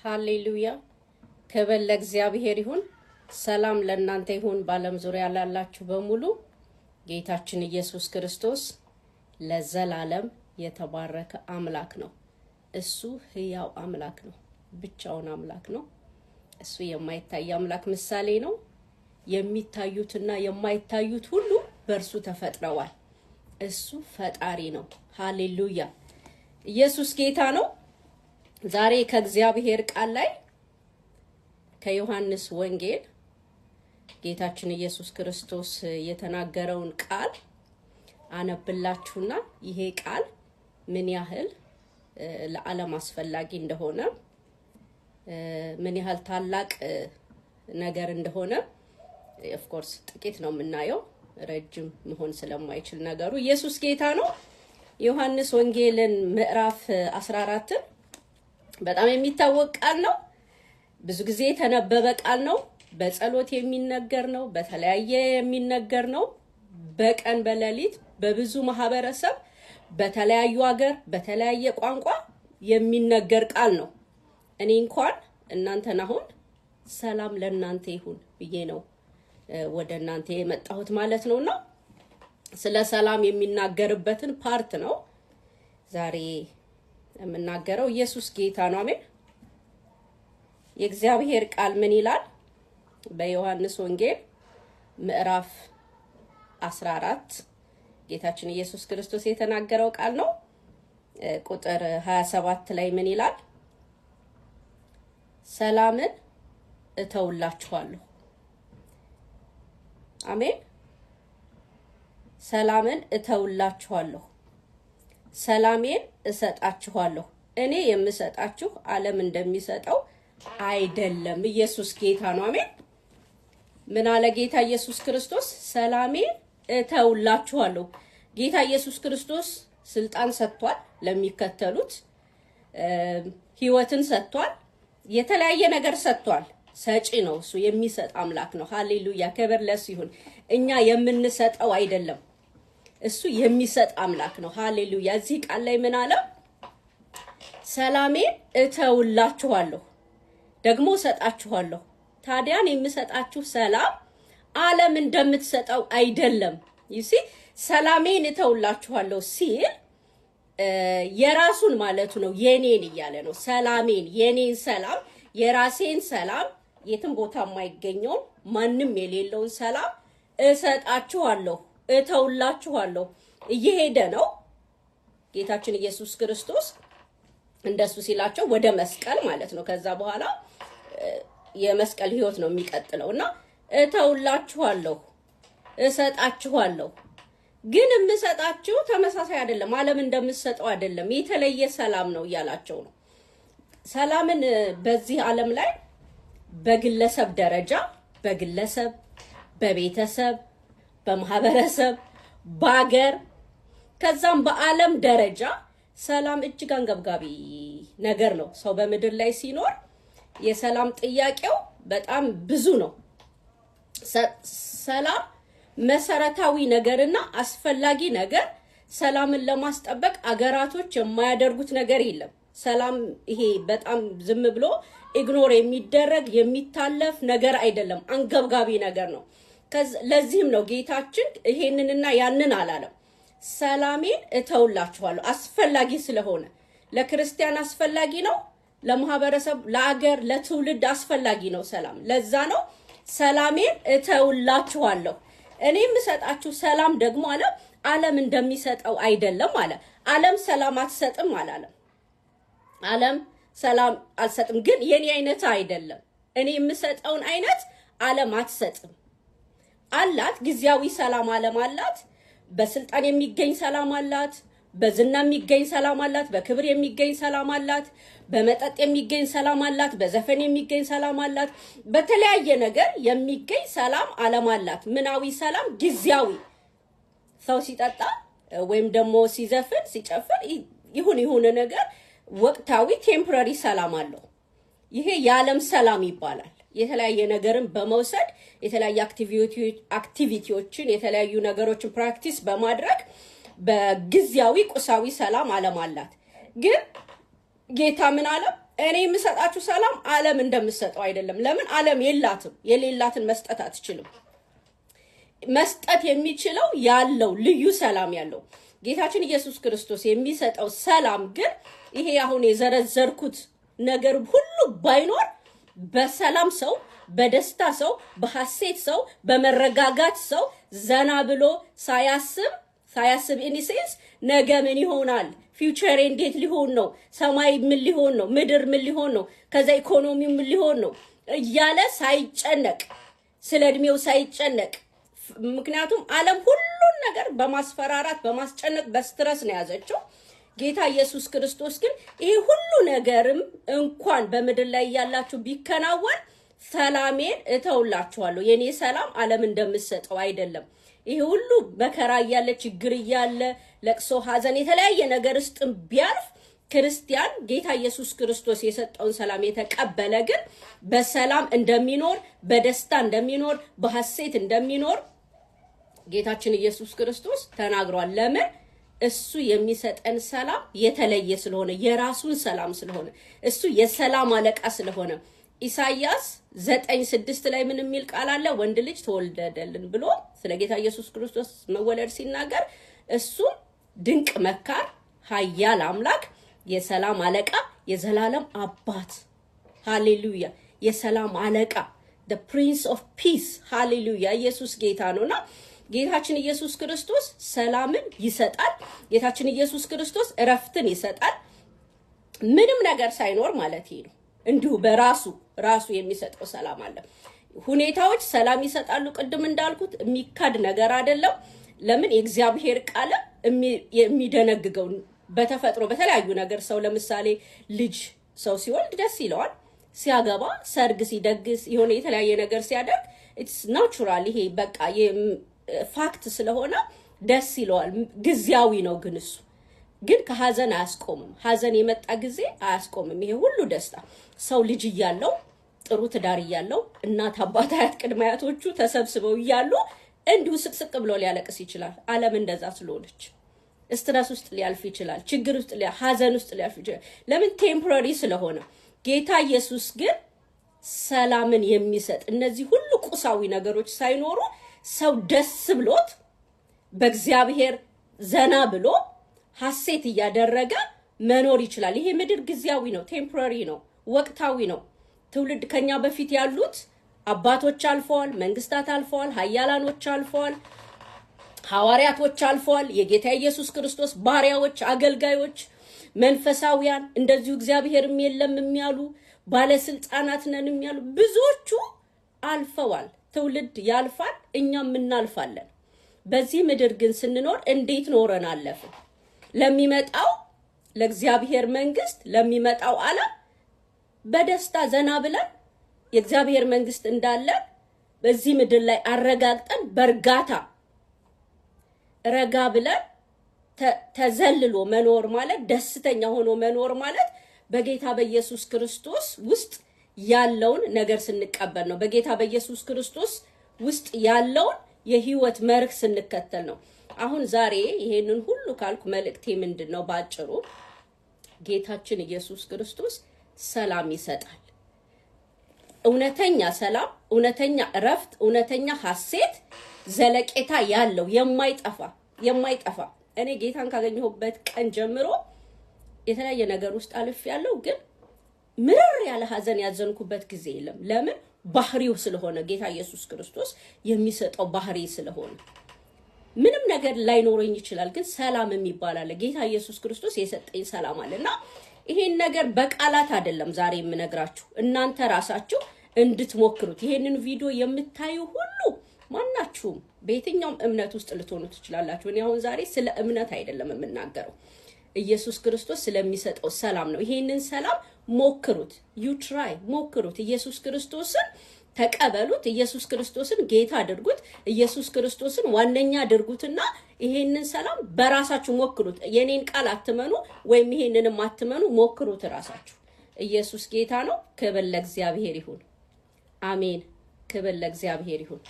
ሃሌሉያ ክብር ለእግዚአብሔር ይሁን። ሰላም ለእናንተ ይሁን። በዓለም ዙሪያ ላላችሁ በሙሉ ጌታችን ኢየሱስ ክርስቶስ ለዘላለም የተባረከ አምላክ ነው። እሱ ሕያው አምላክ ነው። ብቻውን አምላክ ነው። እሱ የማይታይ አምላክ ምሳሌ ነው። የሚታዩትና የማይታዩት ሁሉ በእርሱ ተፈጥረዋል። እሱ ፈጣሪ ነው። ሃሌሉያ ኢየሱስ ጌታ ነው። ዛሬ ከእግዚአብሔር ቃል ላይ ከዮሐንስ ወንጌል ጌታችን ኢየሱስ ክርስቶስ የተናገረውን ቃል አነብላችሁና ይሄ ቃል ምን ያህል ለዓለም አስፈላጊ እንደሆነ ምን ያህል ታላቅ ነገር እንደሆነ ኦፍ ኮርስ ጥቂት ነው የምናየው፣ ረጅም መሆን ስለማይችል ነገሩ። ኢየሱስ ጌታ ነው። ዮሐንስ ወንጌልን ምዕራፍ 14 በጣም የሚታወቅ ቃል ነው። ብዙ ጊዜ የተነበበ ቃል ነው። በጸሎት የሚነገር ነው። በተለያየ የሚነገር ነው። በቀን በሌሊት በብዙ ማህበረሰብ በተለያዩ ሀገር በተለያየ ቋንቋ የሚነገር ቃል ነው። እኔ እንኳን እናንተን አሁን ሰላም ለእናንተ ይሁን ብዬ ነው ወደ እናንተ የመጣሁት ማለት ነውና ስለ ሰላም የሚናገርበትን ፓርት ነው ዛሬ የምናገረው። ኢየሱስ ጌታ ነው። አሜን። የእግዚአብሔር ቃል ምን ይላል? በዮሐንስ ወንጌል ምዕራፍ 14 ጌታችን ኢየሱስ ክርስቶስ የተናገረው ቃል ነው። ቁጥር 27 ላይ ምን ይላል? ሰላምን እተውላችኋለሁ። አሜን። ሰላምን እተውላችኋለሁ፣ ሰላሜን እሰጣችኋለሁ። እኔ የምሰጣችሁ ዓለም እንደሚሰጠው አይደለም። ኢየሱስ ጌታ ነው። አሜን። ምን አለ ጌታ ኢየሱስ ክርስቶስ? ሰላሜን እተውላችኋለሁ። ጌታ ኢየሱስ ክርስቶስ ስልጣን ሰጥቷል ለሚከተሉት፣ ህይወትን ሰጥቷል፣ የተለያየ ነገር ሰጥቷል። ሰጪ ነው። እሱ የሚሰጥ አምላክ ነው። ሃሌሉያ ክብር ለሱ ይሁን። እኛ የምንሰጠው አይደለም፣ እሱ የሚሰጥ አምላክ ነው። ሃሌሉያ። እዚህ ቃል ላይ ምን አለ? ሰላሜን እተውላችኋለሁ ደግሞ እሰጣችኋለሁ። ታዲያን የምሰጣችሁ ሰላም ዓለም እንደምትሰጠው አይደለም። ይሲ ሰላሜን እተውላችኋለሁ ሲል የራሱን ማለቱ ነው። የኔን እያለ ነው። ሰላሜን፣ የኔን ሰላም፣ የራሴን ሰላም፣ የትም ቦታ የማይገኘውን ማንም የሌለውን ሰላም እሰጣችኋለሁ፣ እተውላችኋለሁ። እየሄደ ነው ጌታችን ኢየሱስ ክርስቶስ እንደሱ ሲላቸው ወደ መስቀል ማለት ነው። ከዛ በኋላ የመስቀል ህይወት ነው የሚቀጥለውና እተውላችኋለሁ፣ እሰጣችኋለሁ። ግን የምሰጣችሁ ተመሳሳይ አይደለም፣ ዓለም እንደምትሰጠው አይደለም፣ የተለየ ሰላም ነው እያላቸው ነው። ሰላምን በዚህ ዓለም ላይ በግለሰብ ደረጃ በግለሰብ በቤተሰብ በማህበረሰብ በአገር ከዛም በዓለም ደረጃ ሰላም እጅግ አንገብጋቢ ነገር ነው። ሰው በምድር ላይ ሲኖር የሰላም ጥያቄው በጣም ብዙ ነው። ሰላም መሰረታዊ ነገርና አስፈላጊ ነገር። ሰላምን ለማስጠበቅ አገራቶች የማያደርጉት ነገር የለም። ሰላም ይሄ በጣም ዝም ብሎ ኢግኖር የሚደረግ የሚታለፍ ነገር አይደለም፣ አንገብጋቢ ነገር ነው። ለዚህም ነው ጌታችን ይሄንንና ያንን አላለም። ሰላሜን እተውላችኋለሁ አስፈላጊ ስለሆነ ለክርስቲያን አስፈላጊ ነው፣ ለማህበረሰብ፣ ለአገር፣ ለትውልድ አስፈላጊ ነው ሰላም። ለዛ ነው ሰላሜን እተውላችኋለሁ። እኔ የምሰጣችሁ ሰላም ደግሞ አለ ዓለም እንደሚሰጠው አይደለም አለ። ዓለም ሰላም አትሰጥም አላለም። ዓለም ሰላም አትሰጥም፣ ግን የኔ አይነት አይደለም። እኔ የምሰጠውን አይነት ዓለም አትሰጥም። አላት ጊዜያዊ ሰላም ዓለም አላት። በስልጣን የሚገኝ ሰላም አላት። በዝና የሚገኝ ሰላም አላት። በክብር የሚገኝ ሰላም አላት። በመጠጥ የሚገኝ ሰላም አላት። በዘፈን የሚገኝ ሰላም አላት። በተለያየ ነገር የሚገኝ ሰላም ዓለም አላት። ምናዊ ሰላም ጊዜያዊ፣ ሰው ሲጠጣ ወይም ደግሞ ሲዘፍን ሲጨፍር ይሁን ነገር ወቅታዊ ቴምፖራሪ ሰላም አለው። ይሄ የዓለም ሰላም ይባላል። የተለያየ ነገርን በመውሰድ የተለያየ አክቲቪቲዎችን የተለያዩ ነገሮችን ፕራክቲስ በማድረግ በጊዜያዊ ቁሳዊ ሰላም ዓለም አላት። ግን ጌታ ምን አለ? እኔ የምሰጣችሁ ሰላም ዓለም እንደምሰጠው አይደለም። ለምን? ዓለም የሌላትን መስጠት አትችልም። መስጠት የሚችለው ያለው ልዩ ሰላም ያለው ጌታችን ኢየሱስ ክርስቶስ የሚሰጠው ሰላም ግን ይሄ አሁን የዘረዘርኩት ነገር ሁሉ ባይኖር በሰላም ሰው፣ በደስታ ሰው፣ በሐሴት ሰው፣ በመረጋጋት ሰው ዘና ብሎ ሳያስብ ኢኒሴንስ ነገ ምን ይሆናል፣ ፊውቸር እንዴት ሊሆን ነው፣ ሰማይ ምን ሊሆን ነው፣ ምድር ምን ሊሆን ነው፣ ከዛ ኢኮኖሚው ምን ሊሆን ነው እያለ ሳይጨነቅ ስለ እድሜው ሳይጨነቅ ምክንያቱም ዓለም ሁሉን ነገር በማስፈራራት በማስጨነቅ በስትረስ ነው ያዘችው። ጌታ ኢየሱስ ክርስቶስ ግን ይሄ ሁሉ ነገርም እንኳን በምድር ላይ ያላችሁ ቢከናወን ሰላሜን እተውላችኋለሁ፣ የኔ ሰላም ዓለም እንደምሰጠው አይደለም። ይሄ ሁሉ መከራ እያለ ችግር እያለ ለቅሶ፣ ሐዘን፣ የተለያየ ነገር ውስጥ ቢያልፍ ክርስቲያን ጌታ ኢየሱስ ክርስቶስ የሰጠውን ሰላም የተቀበለ ግን በሰላም እንደሚኖር፣ በደስታ እንደሚኖር፣ በሐሴት እንደሚኖር ጌታችን ኢየሱስ ክርስቶስ ተናግሯል። ለምን? እሱ የሚሰጠን ሰላም የተለየ ስለሆነ፣ የራሱን ሰላም ስለሆነ፣ እሱ የሰላም አለቃ ስለሆነ። ኢሳይያስ 9:6 ላይ ምን የሚል ቃል አለ? ወንድ ልጅ ተወለደልን ብሎ ስለ ጌታ ኢየሱስ ክርስቶስ መወለድ ሲናገር እሱ ድንቅ መካር፣ ኃያል አምላክ፣ የሰላም አለቃ፣ የዘላለም አባት፣ ሃሌሉያ፣ የሰላም አለቃ፣ the prince of peace፣ ሃሌሉያ። ኢየሱስ ጌታ ነውና ጌታችን ኢየሱስ ክርስቶስ ሰላምን ይሰጣል። ጌታችን ኢየሱስ ክርስቶስ እረፍትን ይሰጣል። ምንም ነገር ሳይኖር ማለት ነው። እንዲሁ ራሱ የሚሰጠው ሰላም አለ። ሁኔታዎች ሰላም ይሰጣሉ። ቅድም እንዳልኩት የሚካድ ነገር አይደለም። ለምን? የእግዚአብሔር ቃል የሚደነግገው በተፈጥሮ በተለያዩ ነገር ሰው ለምሳሌ ልጅ ሰው ሲወልድ ደስ ይለዋል። ሲያገባ፣ ሰርግ ሲደግስ፣ የሆነ የተለያየ ነገር ሲያደርግ ኢትስ ናቹራል። ይሄ በቃ ፋክት ስለሆነ ደስ ይለዋል። ጊዜያዊ ነው ግን እሱ ግን ከሐዘን አያስቆምም። ሐዘን የመጣ ጊዜ አያስቆምም። ይሄ ሁሉ ደስታ ሰው ልጅ እያለው ጥሩ ትዳር እያለው እናት አባት አያት ቅድመ አያቶቹ ተሰብስበው እያሉ እንዲሁ ስቅስቅ ብሎ ሊያለቅስ ይችላል። ዓለም እንደዛ ስለሆነች ስትረስ ውስጥ ሊያልፍ ይችላል። ችግር ውስጥ ሐዘን ውስጥ ሊያልፍ ይችላል። ለምን? ቴምፖራሪ ስለሆነ። ጌታ ኢየሱስ ግን ሰላምን የሚሰጥ እነዚህ ሁሉ ቁሳዊ ነገሮች ሳይኖሩ ሰው ደስ ብሎት በእግዚአብሔር ዘና ብሎ ሐሴት እያደረገ መኖር ይችላል። ይሄ ምድር ጊዜያዊ ነው፣ ቴምፖራሪ ነው፣ ወቅታዊ ነው። ትውልድ ከኛ በፊት ያሉት አባቶች አልፈዋል፣ መንግስታት አልፈዋል፣ ኃያላኖች አልፈዋል፣ ሐዋርያቶች አልፈዋል፣ የጌታ ኢየሱስ ክርስቶስ ባሪያዎች፣ አገልጋዮች፣ መንፈሳውያን እንደዚሁ እግዚአብሔርም የለም የሚያሉ ባለስልጣናት ነን የሚያሉ ብዙዎቹ አልፈዋል። ትውልድ ያልፋል፣ እኛም እናልፋለን። በዚህ ምድር ግን ስንኖር እንዴት ኖረን አለፍን? ለሚመጣው ለእግዚአብሔር መንግስት ለሚመጣው ዓለም በደስታ ዘና ብለን የእግዚአብሔር መንግስት እንዳለ በዚህ ምድር ላይ አረጋግጠን በእርጋታ ረጋ ብለን ተዘልሎ መኖር ማለት ደስተኛ ሆኖ መኖር ማለት በጌታ በኢየሱስ ክርስቶስ ውስጥ ያለውን ነገር ስንቀበል ነው። በጌታ በኢየሱስ ክርስቶስ ውስጥ ያለውን የህይወት መርህ ስንከተል ነው። አሁን ዛሬ ይሄንን ሁሉ ካልኩ መልእክቴ ምንድነው? ባጭሩ ጌታችን ኢየሱስ ክርስቶስ ሰላም ይሰጣል። እውነተኛ ሰላም፣ እውነተኛ እረፍት፣ እውነተኛ ሐሴት፣ ዘለቄታ ያለው የማይጠፋ እኔ ጌታን ካገኘሁበት ቀን ጀምሮ የተለያየ ነገር ውስጥ አልፍ ያለው ግን ምርር ያለ ሐዘን ያዘንኩበት ጊዜ የለም። ለምን? ባህሪው ስለሆነ ጌታ ኢየሱስ ክርስቶስ የሚሰጠው ባህሪ ስለሆነ። ምንም ነገር ላይኖረኝ ይችላል፣ ግን ሰላም የሚባል አለ። ጌታ ኢየሱስ ክርስቶስ የሰጠኝ ሰላም አለና ይሄን ነገር በቃላት አይደለም ዛሬ የምነግራችሁ፣ እናንተ ራሳችሁ እንድትሞክሩት። ይሄንን ቪዲዮ የምታዩ ሁሉ ማናችሁም በየትኛውም እምነት ውስጥ ልትሆኑ ትችላላችሁ። እኔ አሁን ዛሬ ስለ እምነት አይደለም የምናገረው፣ ኢየሱስ ክርስቶስ ስለሚሰጠው ሰላም ነው። ይሄንን ሰላም ሞክሩት። ሞክሩት። ኢየሱስ ክርስቶስን ተቀበሉት። ኢየሱስ ክርስቶስን ጌታ አድርጉት። ኢየሱስ ክርስቶስን ዋነኛ አድርጉትና ይሄንን ሰላም በራሳችሁ ሞክሩት። የኔን ቃል አትመኑ ወይም ይሄንንም አትመኑ፣ ሞክሩት ራሳችሁ። ኢየሱስ ጌታ ነው። ክብር ለእግዚአብሔር ይሁን። አሜን። ክብር ለእግዚአብሔር ይሁን።